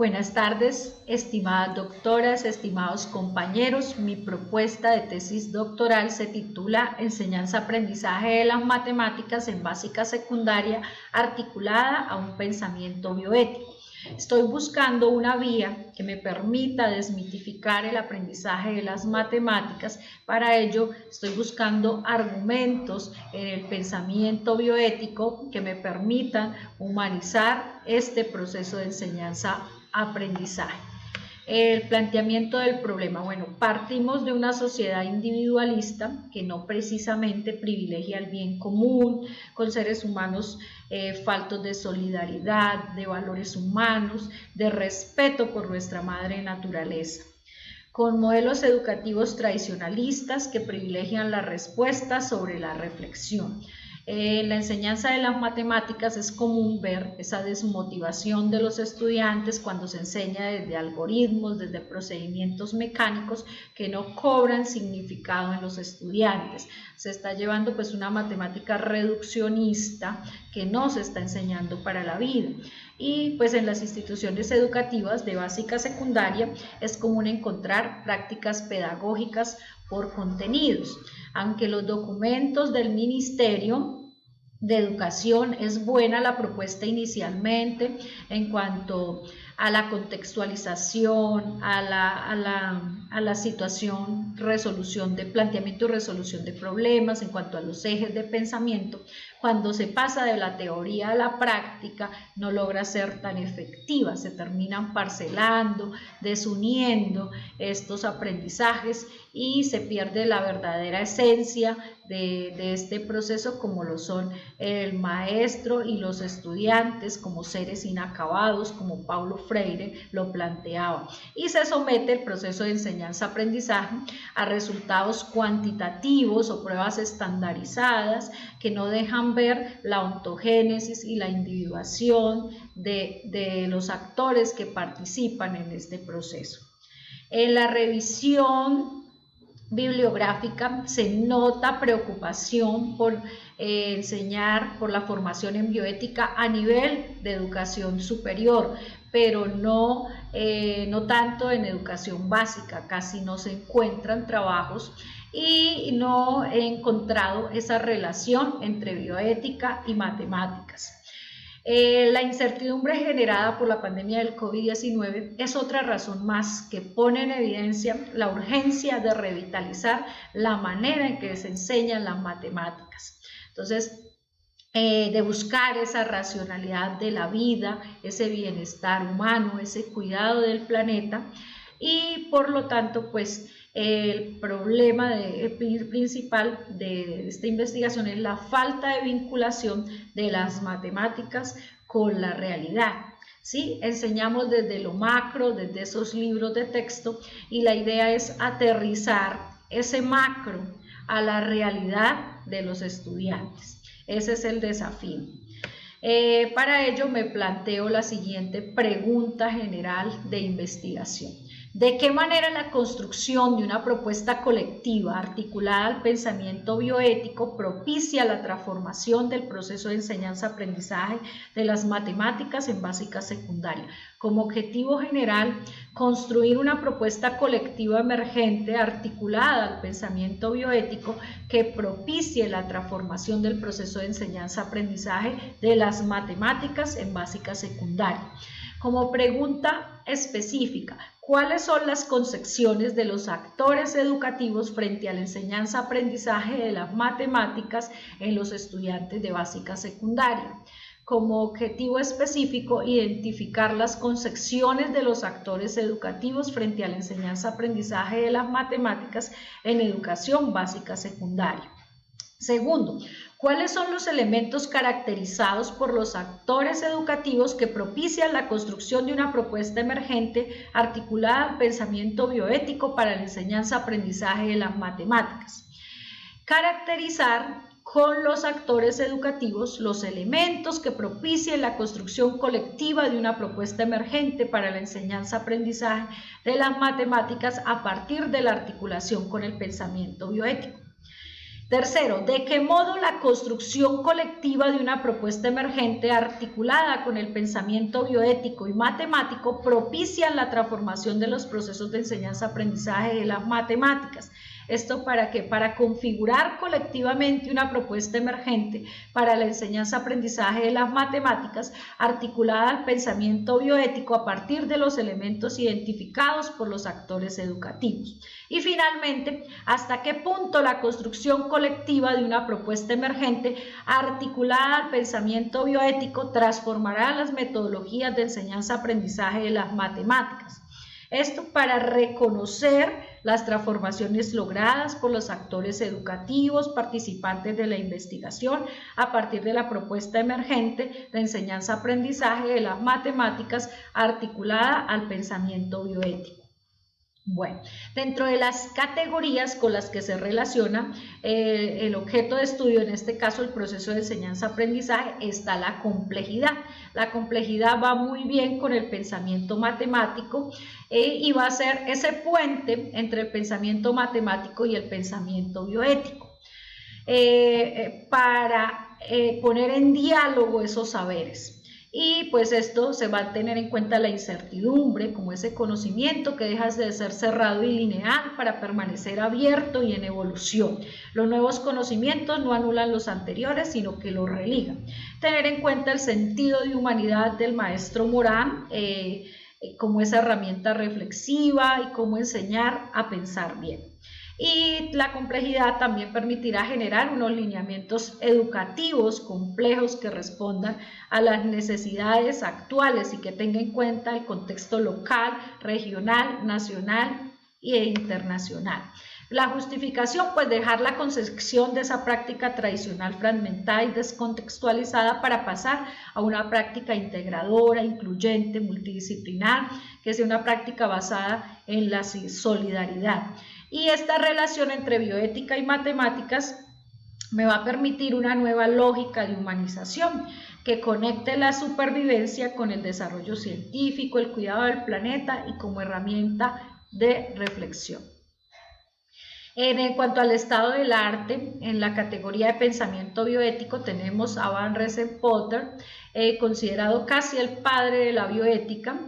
Buenas tardes, estimadas doctoras, estimados compañeros. Mi propuesta de tesis doctoral se titula Enseñanza-aprendizaje de las matemáticas en básica secundaria articulada a un pensamiento bioético. Estoy buscando una vía que me permita desmitificar el aprendizaje de las matemáticas. Para ello, estoy buscando argumentos en el pensamiento bioético que me permitan humanizar este proceso de enseñanza-aprendizaje. El planteamiento del problema. Bueno, partimos de una sociedad individualista que no precisamente privilegia el bien común, con seres humanos faltos de solidaridad, de valores humanos, de respeto por nuestra madre naturaleza, con modelos educativos tradicionalistas que privilegian la respuesta sobre la reflexión. En la enseñanza de las matemáticas es común ver esa desmotivación de los estudiantes cuando se enseña desde algoritmos, desde procedimientos mecánicos que no cobran significado en los estudiantes. Se está llevando pues una matemática reduccionista que no se está enseñando para la vida. Y pues en las instituciones educativas de básica secundaria es común encontrar prácticas pedagógicas por contenidos. Aunque los documentos del Ministerio de Educación es buena la propuesta inicialmente en cuanto a la contextualización, a la situación, resolución de planteamiento y resolución de problemas, en cuanto a los ejes de pensamiento, cuando se pasa de la teoría a la práctica no logra ser tan efectiva, se terminan parcelando, desuniendo estos aprendizajes y se pierde la verdadera esencia de este proceso, como lo son el maestro y los estudiantes como seres inacabados, como Paulo Freire lo planteaba, y se somete el proceso de enseñanza-aprendizaje a resultados cuantitativos o pruebas estandarizadas que no dejan ver la ontogénesis y la individuación de los actores que participan en este proceso. En la revisión bibliográfica se nota preocupación por enseñar, por la formación en bioética a nivel de educación superior, pero no tanto en educación básica. Casi no se encuentran trabajos y no he encontrado esa relación entre bioética y matemáticas. La incertidumbre generada por la pandemia del COVID-19 es otra razón más que pone en evidencia la urgencia de revitalizar la manera en que se enseñan las matemáticas. Entonces, de buscar esa racionalidad de la vida, ese bienestar humano, ese cuidado del planeta, y por lo tanto, pues, el problema principal de esta investigación es la falta de vinculación de las matemáticas con la realidad. ¿Sí? Enseñamos desde lo macro, desde esos libros de texto, y la idea es aterrizar ese macro a la realidad de los estudiantes. Ese es el desafío. Para ello me planteo la siguiente pregunta general de investigación. ¿De qué manera la construcción de una propuesta colectiva articulada al pensamiento bioético propicia la transformación del proceso de enseñanza-aprendizaje de las matemáticas en básica secundaria? Como objetivo general, construir una propuesta colectiva emergente articulada al pensamiento bioético que propicie la transformación del proceso de enseñanza-aprendizaje de las matemáticas en básica secundaria. Como pregunta específica, ¿cuáles son las concepciones de los actores educativos frente a la enseñanza-aprendizaje de las matemáticas en los estudiantes de básica secundaria? Como objetivo específico, identificar las concepciones de los actores educativos frente a la enseñanza-aprendizaje de las matemáticas en educación básica secundaria. Segundo, ¿cuáles son los elementos caracterizados por los actores educativos que propician la construcción de una propuesta emergente articulada al pensamiento bioético para la enseñanza-aprendizaje de las matemáticas? Caracterizar con los actores educativos los elementos que propicien la construcción colectiva de una propuesta emergente para la enseñanza-aprendizaje de las matemáticas a partir de la articulación con el pensamiento bioético. Tercero, ¿de qué modo la construcción colectiva de una propuesta emergente articulada con el pensamiento bioético y matemático propicia la transformación de los procesos de enseñanza-aprendizaje de las matemáticas? ¿Esto para qué? Para configurar colectivamente una propuesta emergente para la enseñanza-aprendizaje de las matemáticas articulada al pensamiento bioético a partir de los elementos identificados por los actores educativos. Y finalmente, ¿hasta qué punto la construcción colectiva de una propuesta emergente articulada al pensamiento bioético transformará las metodologías de enseñanza-aprendizaje de las matemáticas? Esto para reconocer las transformaciones logradas por los actores educativos participantes de la investigación a partir de la propuesta emergente de enseñanza-aprendizaje de las matemáticas articulada al pensamiento bioético. Bueno, dentro de las categorías con las que se relaciona el objeto de estudio, en este caso el proceso de enseñanza-aprendizaje, está la complejidad. La complejidad va muy bien con el pensamiento matemático y va a ser ese puente entre el pensamiento matemático y el pensamiento bioético para poner en diálogo esos saberes. Y pues esto se va a tener en cuenta la incertidumbre como ese conocimiento que deja de ser cerrado y lineal para permanecer abierto y en evolución. Los nuevos conocimientos no anulan los anteriores, sino que los religan. Tener en cuenta el sentido de humanidad del maestro Morán como esa herramienta reflexiva y cómo enseñar a pensar bien. Y la complejidad también permitirá generar unos lineamientos educativos complejos que respondan a las necesidades actuales y que tengan en cuenta el contexto local, regional, nacional e internacional. La justificación, pues dejar la concepción de esa práctica tradicional fragmentada y descontextualizada para pasar a una práctica integradora, incluyente, multidisciplinar, que sea una práctica basada en la solidaridad. Y esta relación entre bioética y matemáticas me va a permitir una nueva lógica de humanización que conecte la supervivencia con el desarrollo científico, el cuidado del planeta y como herramienta de reflexión. En cuanto al estado del arte, en la categoría de pensamiento bioético tenemos a Van Renssen-Potter, considerado casi el padre de la bioética,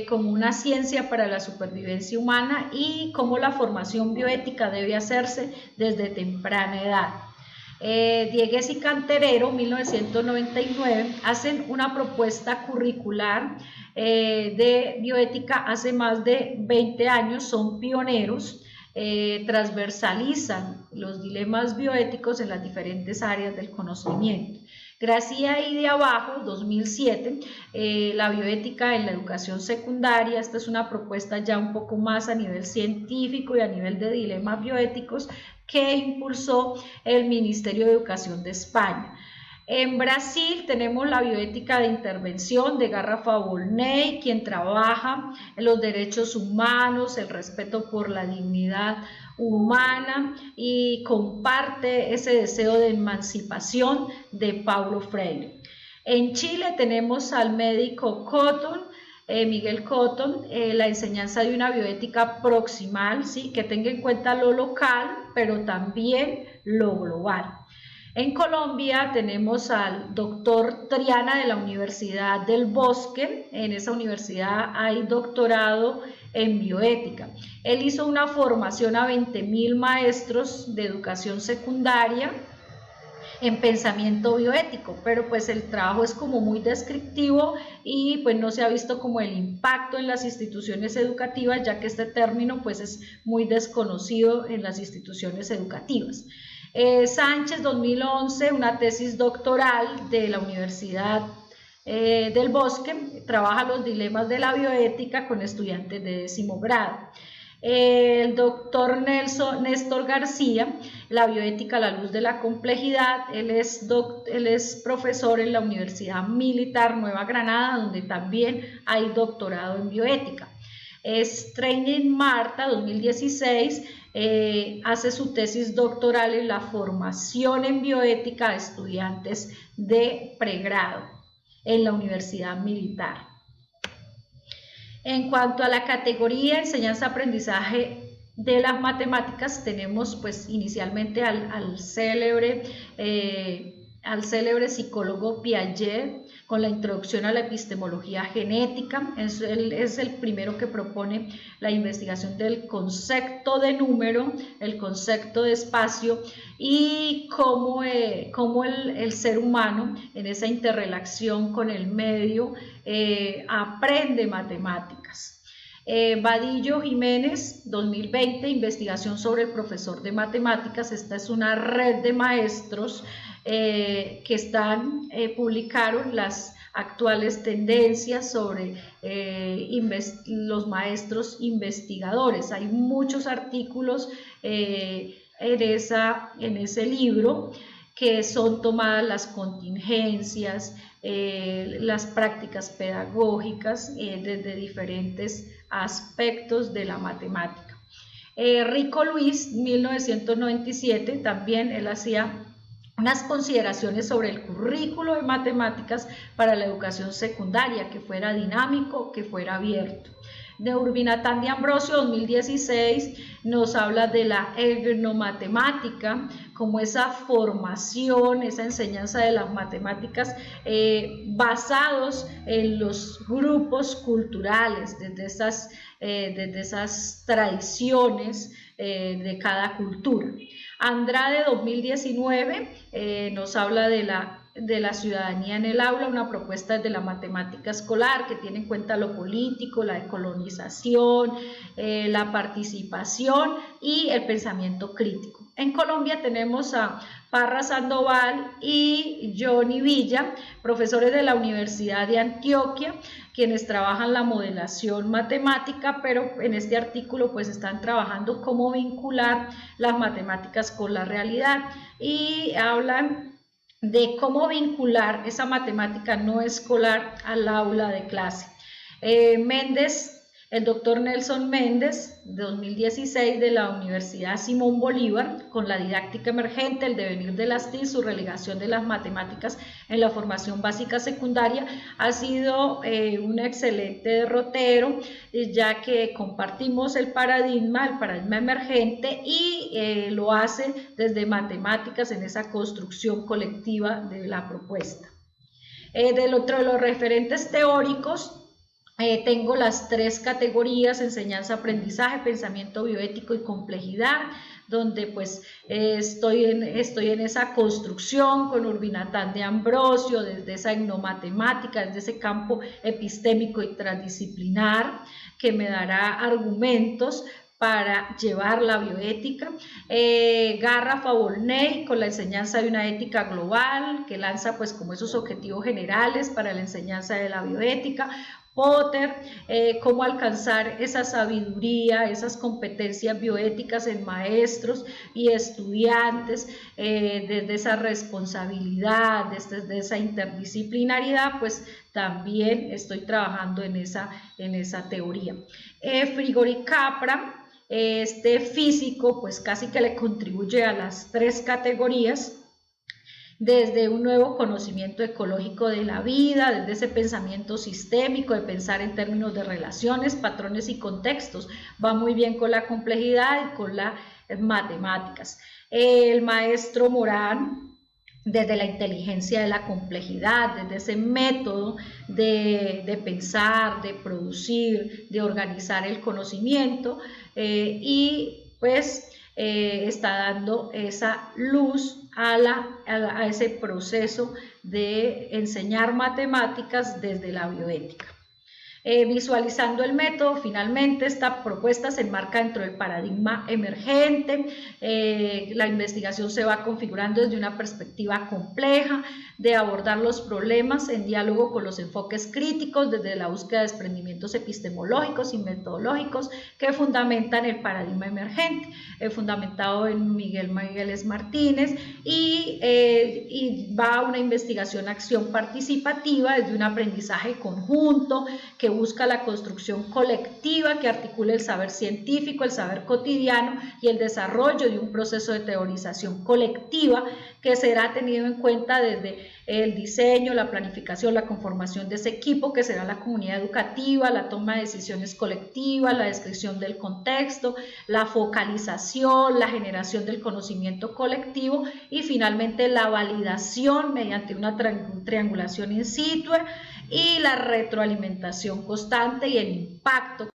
como una ciencia para la supervivencia humana y cómo la formación bioética debe hacerse desde temprana edad. Diegues y Canterero, 1999, hacen una propuesta curricular de bioética hace más de 20 años, son pioneros. Transversalizan los dilemas bioéticos en las diferentes áreas del conocimiento. Gracia y de abajo, 2007, la bioética en la educación secundaria. Esta es una propuesta ya un poco más a nivel científico y a nivel de dilemas bioéticos que impulsó el Ministerio de Educación de España. En Brasil tenemos la bioética de intervención de Garrafa Volney, quien trabaja en los derechos humanos, el respeto por la dignidad humana y comparte ese deseo de emancipación de Paulo Freire. En Chile tenemos al médico Cotton, Miguel Cotton, la enseñanza de una bioética proximal, ¿sí? Que tenga en cuenta lo local, pero también lo global. En Colombia tenemos al doctor Triana de la Universidad del Bosque. En esa universidad hay doctorado en bioética. Él hizo una formación a 20.000 maestros de educación secundaria en pensamiento bioético, pero pues el trabajo es como muy descriptivo y pues no se ha visto como el impacto en las instituciones educativas, ya que este término pues es muy desconocido en las instituciones educativas. Sánchez, 2011, una tesis doctoral de la Universidad del Bosque, trabaja los dilemas de la bioética con estudiantes de 10º grado. El doctor Néstor García, la bioética a la luz de la complejidad. Él es profesor en la Universidad Militar Nueva Granada, donde también hay doctorado en bioética. Training Marta, 2016, hace su tesis doctoral en la formación en bioética a estudiantes de pregrado en la Universidad Militar. En cuanto a la categoría enseñanza-aprendizaje de las matemáticas tenemos pues inicialmente al célebre psicólogo Piaget, con la introducción a la epistemología genética. Es el primero que propone la investigación del concepto de número, el concepto de espacio y cómo el ser humano en esa interrelación con el medio aprende matemáticas. Vadillo Jiménez, 2020, investigación sobre el profesor de matemáticas. Esta es una red de maestros que publicaron las actuales tendencias sobre los maestros investigadores. Hay muchos artículos en ese libro que son tomadas las contingencias, las prácticas pedagógicas desde diferentes aspectos de la matemática. Rico Luis, 1997, también él hacía unas consideraciones sobre el currículo de matemáticas para la educación secundaria, que fuera dinámico, que fuera abierto. De Urbinatán de Ambrosio, 2016, nos habla de la etnomatemática como esa formación, esa enseñanza de las matemáticas basados en los grupos culturales, desde esas tradiciones de cada cultura. Andrade, 2019, nos habla de la ciudadanía en el aula, una propuesta de la matemática escolar que tiene en cuenta lo político, la decolonización, la participación y el pensamiento crítico. En Colombia tenemos a Parra Sandoval y Johnny Villa, profesores de la Universidad de Antioquia, quienes trabajan la modelación matemática, pero en este artículo pues están trabajando cómo vincular las matemáticas con la realidad y hablan de cómo vincular esa matemática no escolar al aula de clase. El doctor Nelson Méndez, 2016, de la Universidad Simón Bolívar, con la didáctica emergente, el devenir de las TIC, su relegación de las matemáticas en la formación básica secundaria, ha sido un excelente derrotero, ya que compartimos el paradigma emergente y lo hace desde matemáticas en esa construcción colectiva de la propuesta. Del otro de los referentes teóricos, tengo las 3 categorías: enseñanza-aprendizaje, pensamiento bioético y complejidad, donde pues estoy en esa construcción con Urbinatán de Ambrosio, desde esa etnomatemática, desde ese campo epistémico y transdisciplinar que me dará argumentos para llevar la bioética. Garrafa Volney, con la enseñanza de una ética global, que lanza pues como esos objetivos generales para la enseñanza de la bioética. Potter, cómo alcanzar esa sabiduría, esas competencias bioéticas en maestros y estudiantes, desde esa responsabilidad, desde esa interdisciplinaridad, pues también estoy trabajando en esa teoría. Frigori Capra, este físico, pues casi que le contribuye a las 3 categorías, desde un nuevo conocimiento ecológico de la vida, desde ese pensamiento sistémico de pensar en términos de relaciones, patrones y contextos. Va muy bien con la complejidad y con las matemáticas. El maestro Morán, desde la inteligencia de la complejidad, desde ese método de pensar, de producir, de organizar el conocimiento, y pues está dando esa luz a ese proceso de enseñar matemáticas desde la bioética. Visualizando el método, finalmente esta propuesta se enmarca dentro del paradigma emergente. La investigación se va configurando desde una perspectiva compleja de abordar los problemas en diálogo con los enfoques críticos, desde la búsqueda de desprendimientos epistemológicos y metodológicos que fundamentan el paradigma emergente, fundamentado en Miguel Migueles Martínez, y va a una investigación-acción participativa desde un aprendizaje conjunto que busca la construcción colectiva que articule el saber científico, el saber cotidiano y el desarrollo de un proceso de teorización colectiva que será tenido en cuenta desde el diseño, la planificación, la conformación de ese equipo que será la comunidad educativa, la toma de decisiones colectivas, la descripción del contexto, la focalización, la generación del conocimiento colectivo y finalmente la validación mediante una triangulación in situ y la retroalimentación constante y el impacto